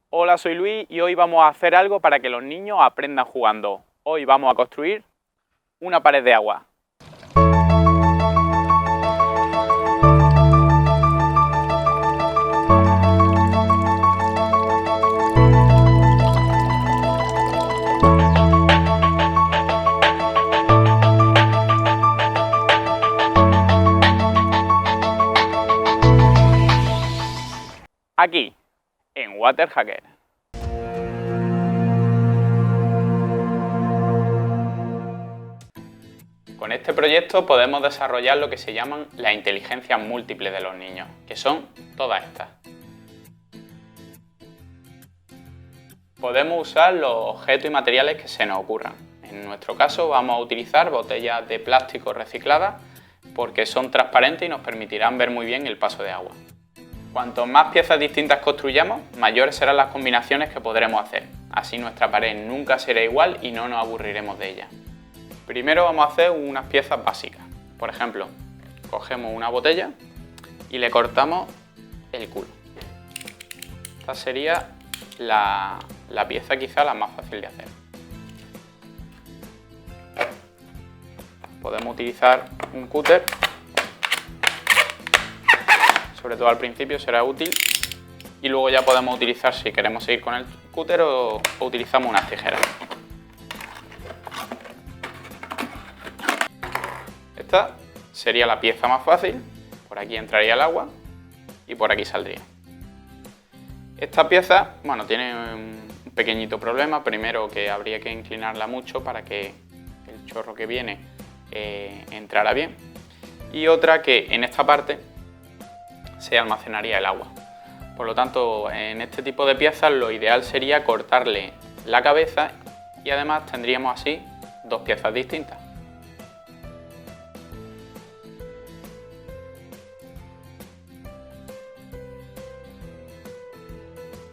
Hola, soy Luis y hoy vamos a hacer algo para que los niños aprendan jugando. Hoy vamos a construir una pared de agua. Aquí, en WaterHacker. Con este proyecto podemos desarrollar lo que se llaman las inteligencias múltiples de los niños, que son todas estas. Podemos usar los objetos y materiales que se nos ocurran. En nuestro caso vamos a utilizar botellas de plástico recicladas porque son transparentes y nos permitirán ver muy bien el paso de agua. Cuanto más piezas distintas construyamos, mayores serán las combinaciones que podremos hacer. Así nuestra pared nunca será igual y no nos aburriremos de ella. Primero vamos a hacer unas piezas básicas. Por ejemplo, cogemos una botella y le cortamos el culo. Esta sería la pieza quizá la más fácil de hacer. Podemos utilizar un cúter. Sobre todo al principio será útil y luego ya podemos utilizar, si queremos seguir con el cúter, o utilizamos unas tijeras. Esta sería la pieza más fácil, por aquí entraría el agua y por aquí saldría. Esta pieza, bueno, tiene un pequeñito problema, primero que habría que inclinarla mucho para que el chorro que viene entrara bien, y otra que en esta parte se almacenaría el agua. Por lo tanto, en este tipo de piezas lo ideal sería cortarle la cabeza y además tendríamos así dos piezas distintas.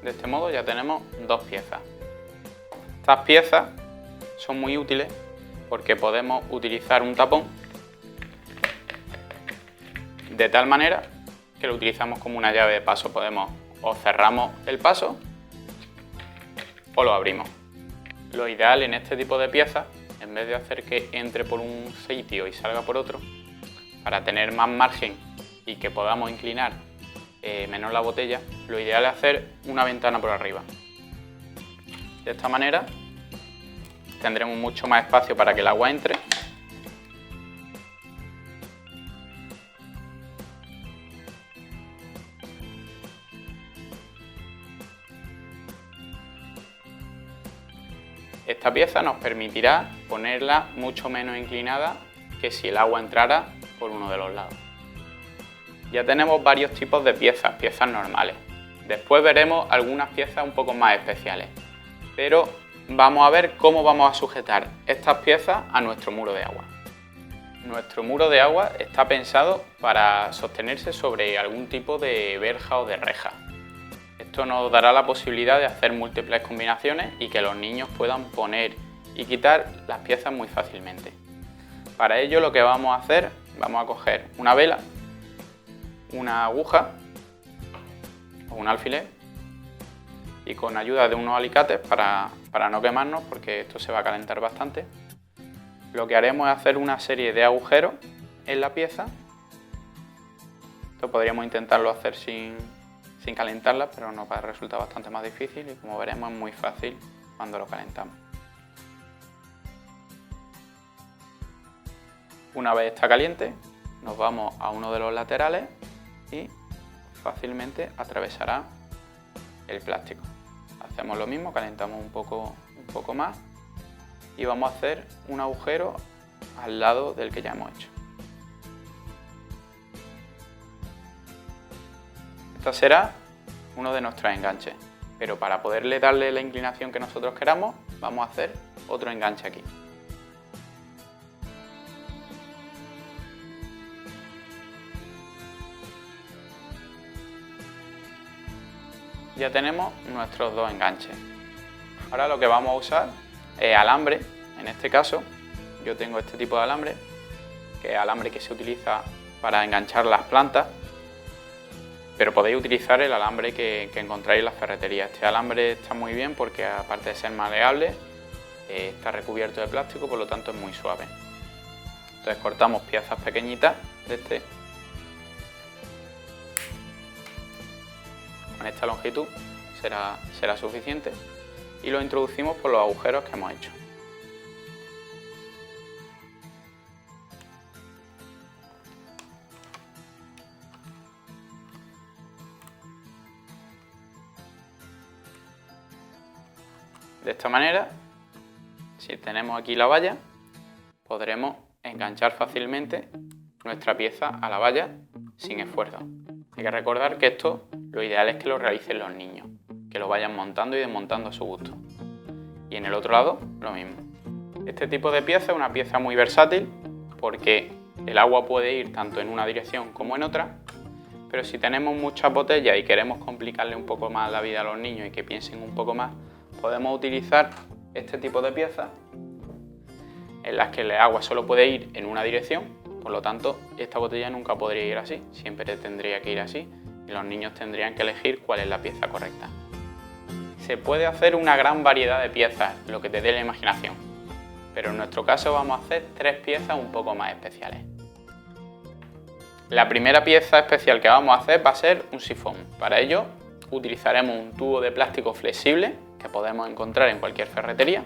De este modo ya tenemos dos piezas. Estas piezas son muy útiles porque podemos utilizar un tapón de tal manera que lo utilizamos como una llave de paso. Podemos o cerramos el paso o lo abrimos. Lo ideal en este tipo de piezas, en vez de hacer que entre por un sitio y salga por otro, para tener más margen y que podamos inclinar menos la botella, lo ideal es hacer una ventana por arriba. De esta manera tendremos mucho más espacio para que el agua entre. Esta pieza nos permitirá ponerla mucho menos inclinada que si el agua entrara por uno de los lados. Ya tenemos varios tipos de piezas normales. Después veremos algunas piezas un poco más especiales. Pero vamos a ver cómo vamos a sujetar estas piezas a nuestro muro de agua. Nuestro muro de agua está pensado para sostenerse sobre algún tipo de verja o de reja. Esto nos dará la posibilidad de hacer múltiples combinaciones y que los niños puedan poner y quitar las piezas muy fácilmente. Para ello lo que vamos a hacer, vamos a coger una vela, una aguja o un alfiler y con ayuda de unos alicates para no quemarnos, porque esto se va a calentar bastante, lo que haremos es hacer una serie de agujeros en la pieza. Esto podríamos intentarlo hacer sin calentarla, pero nos va a resultar bastante más difícil y como veremos es muy fácil cuando lo calentamos. Una vez está caliente, nos vamos a uno de los laterales y fácilmente atravesará el plástico. Hacemos lo mismo, calentamos un poco más y vamos a hacer un agujero al lado del que ya hemos hecho. Esta será uno de nuestros enganches, pero para poderle darle la inclinación que nosotros queramos, vamos a hacer otro enganche aquí. Ya tenemos nuestros dos enganches. Ahora lo que vamos a usar es alambre. En este caso, yo tengo este tipo de alambre, que es alambre que se utiliza para enganchar las plantas. pero podéis utilizar el alambre que encontráis en la ferretería. Este alambre está muy bien porque, aparte de ser maleable, está recubierto de plástico, por lo tanto es muy suave. Entonces cortamos piezas pequeñitas de este. Con esta longitud será suficiente y lo introducimos por los agujeros que hemos hecho. De esta manera, si tenemos aquí la valla, podremos enganchar fácilmente nuestra pieza a la valla sin esfuerzo. Hay que recordar que esto lo ideal es que lo realicen los niños, que lo vayan montando y desmontando a su gusto. Y en el otro lado, lo mismo. Este tipo de pieza es una pieza muy versátil porque el agua puede ir tanto en una dirección como en otra, pero si tenemos muchas botellas y queremos complicarle un poco más la vida a los niños y que piensen un poco más, podemos utilizar este tipo de piezas en las que el agua solo puede ir en una dirección, por lo tanto esta botella nunca podría ir así, siempre tendría que ir así y los niños tendrían que elegir cuál es la pieza correcta. Se puede hacer una gran variedad de piezas, lo que te dé la imaginación, pero en nuestro caso vamos a hacer 3 piezas un poco más especiales. La primera pieza especial que vamos a hacer va a ser un sifón. Para ello utilizaremos un tubo de plástico flexible que podemos encontrar en cualquier ferretería.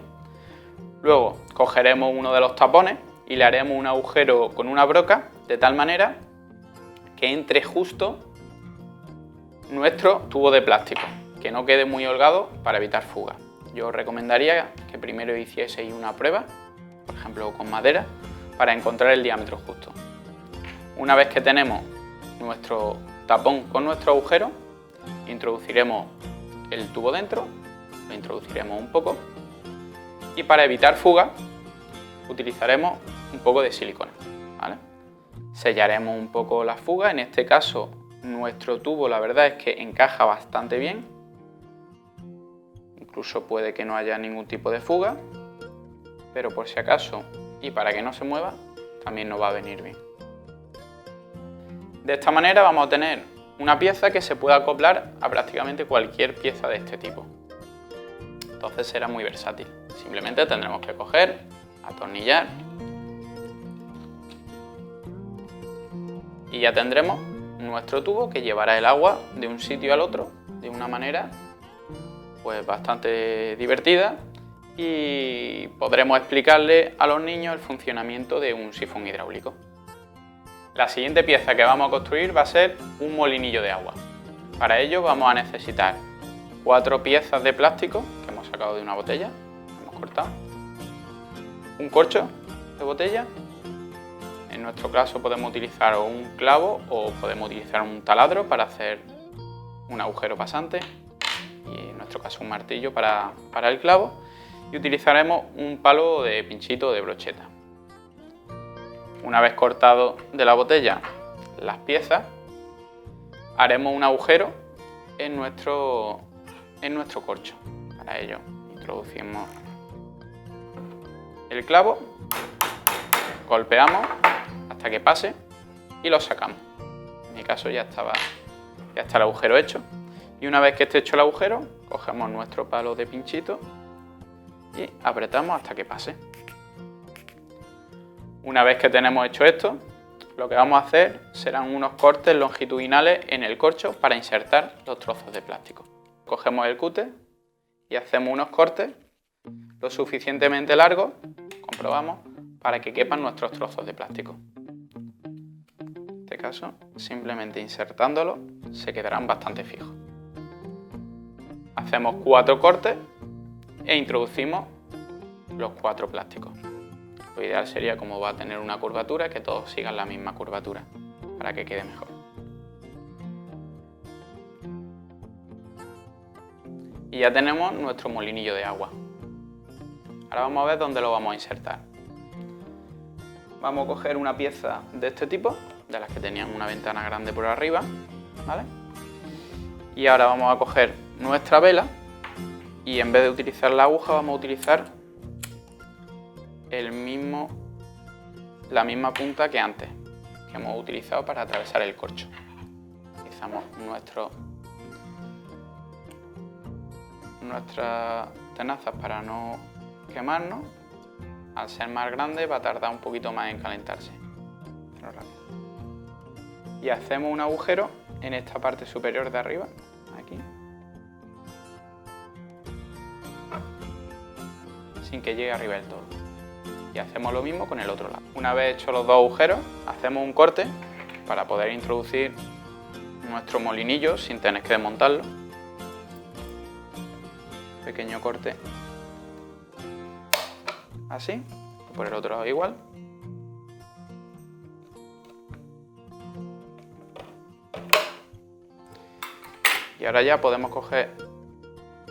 Luego cogeremos uno de los tapones y le haremos un agujero con una broca de tal manera que entre justo nuestro tubo de plástico, que no quede muy holgado para evitar fuga. Yo os recomendaría que primero hicieseis una prueba, por ejemplo con madera, para encontrar el diámetro justo. Una vez que tenemos nuestro tapón con nuestro agujero, introduciremos el tubo dentro, lo introduciremos un poco y para evitar fuga utilizaremos un poco de silicona, ¿vale? Sellaremos un poco la fuga. En este caso nuestro tubo, la verdad es que encaja bastante bien, incluso puede que no haya ningún tipo de fuga, pero por si acaso y para que no se mueva también nos va a venir bien. De esta manera vamos a tener una pieza que se pueda acoplar a prácticamente cualquier pieza de este tipo. Entonces será muy versátil. Simplemente tendremos que coger, atornillar y ya tendremos nuestro tubo que llevará el agua de un sitio al otro de una manera pues bastante divertida y podremos explicarle a los niños el funcionamiento de un sifón hidráulico. La siguiente pieza que vamos a construir va a ser un molinillo de agua. Para ello vamos a necesitar 4 piezas de plástico que hemos sacado de una botella, hemos cortado, un corcho de botella, en nuestro caso podemos utilizar o un clavo o podemos utilizar un taladro para hacer un agujero pasante y en nuestro caso un martillo para el clavo y utilizaremos un palo de pinchito de brocheta. Una vez cortado de la botella las piezas, haremos un agujero en nuestro corcho. Para ello introducimos el clavo, golpeamos hasta que pase y lo sacamos. En mi caso ya está el agujero hecho. Y una vez que esté hecho el agujero, cogemos nuestro palo de pinchito y apretamos hasta que pase. Una vez que tenemos hecho esto, lo que vamos a hacer serán unos cortes longitudinales en el corcho para insertar los trozos de plástico. Cogemos el cúter y hacemos unos cortes lo suficientemente largos, comprobamos, para que quepan nuestros trozos de plástico. En este caso, simplemente insertándolo, se quedarán bastante fijos. Hacemos 4 cortes e introducimos los 4 plásticos. Lo ideal sería, como va a tener una curvatura, que todos sigan la misma curvatura para que quede mejor. Y ya tenemos nuestro molinillo de agua. Ahora vamos a ver dónde lo vamos a insertar. Vamos a coger una pieza de este tipo, de las que tenían una ventana grande por arriba, ¿vale? Y ahora vamos a coger nuestra vela y en vez de utilizar la aguja vamos a utilizar la misma punta que antes, que hemos utilizado para atravesar el corcho. utilizamos nuestras tenazas para no quemarnos. Al ser más grande va a tardar un poquito más en calentarse. Pero rápido. Y hacemos un agujero en esta parte superior de arriba, aquí, sin que llegue arriba del todo. Y hacemos lo mismo con el otro lado. Una vez hechos los dos agujeros, hacemos un corte para poder introducir nuestro molinillo sin tener que desmontarlo. Pequeño corte, así, por el otro lado igual. Y ahora ya podemos coger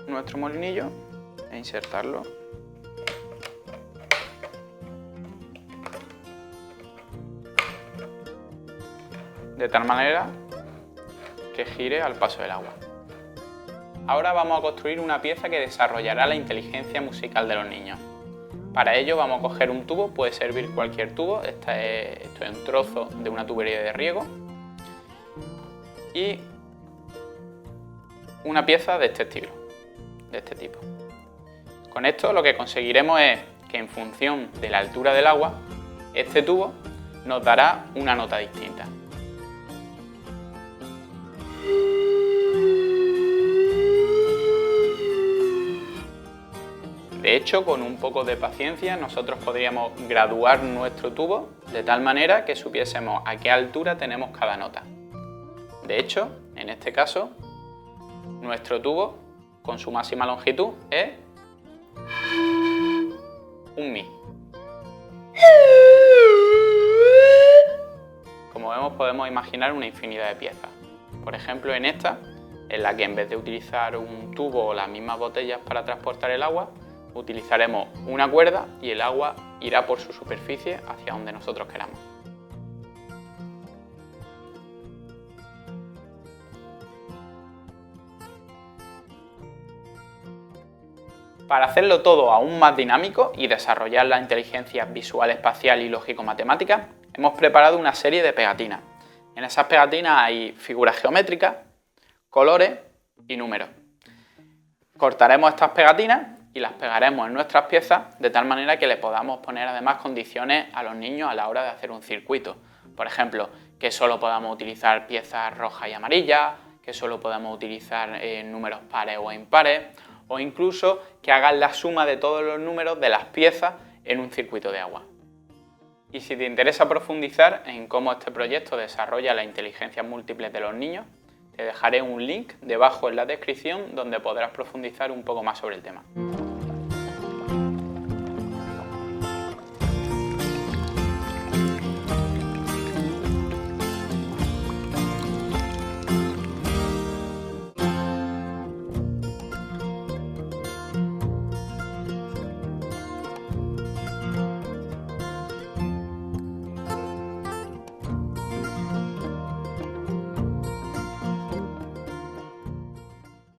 nuestro molinillo e insertarlo. De tal manera que gire al paso del agua. Ahora vamos a construir una pieza que desarrollará la inteligencia musical de los niños. Para ello vamos a coger un tubo, puede servir cualquier tubo, esto es un trozo de una tubería de riego, y una pieza de este estilo, de este tipo. Con esto lo que conseguiremos es que en función de la altura del agua, este tubo nos dará una nota distinta. De hecho, con un poco de paciencia nosotros podríamos graduar nuestro tubo de tal manera que supiésemos a qué altura tenemos cada nota. De hecho, en este caso, nuestro tubo con su máxima longitud es un Mi. Como vemos, podemos imaginar una infinidad de piezas. Por ejemplo, en esta, en la que en vez de utilizar un tubo o las mismas botellas para transportar el agua, utilizaremos una cuerda y el agua irá por su superficie hacia donde nosotros queramos. Para hacerlo todo aún más dinámico y desarrollar la inteligencia visual, espacial y lógico-matemática, hemos preparado una serie de pegatinas. En esas pegatinas hay figuras geométricas, colores y números. Cortaremos estas pegatinas y las pegaremos en nuestras piezas de tal manera que le podamos poner además condiciones a los niños a la hora de hacer un circuito. Por ejemplo, que solo podamos utilizar piezas rojas y amarillas, que solo podamos utilizar números pares o impares, o incluso que hagan la suma de todos los números de las piezas en un circuito de agua. Y si te interesa profundizar en cómo este proyecto desarrolla las inteligencias múltiples de los niños, te dejaré un link debajo en la descripción donde podrás profundizar un poco más sobre el tema.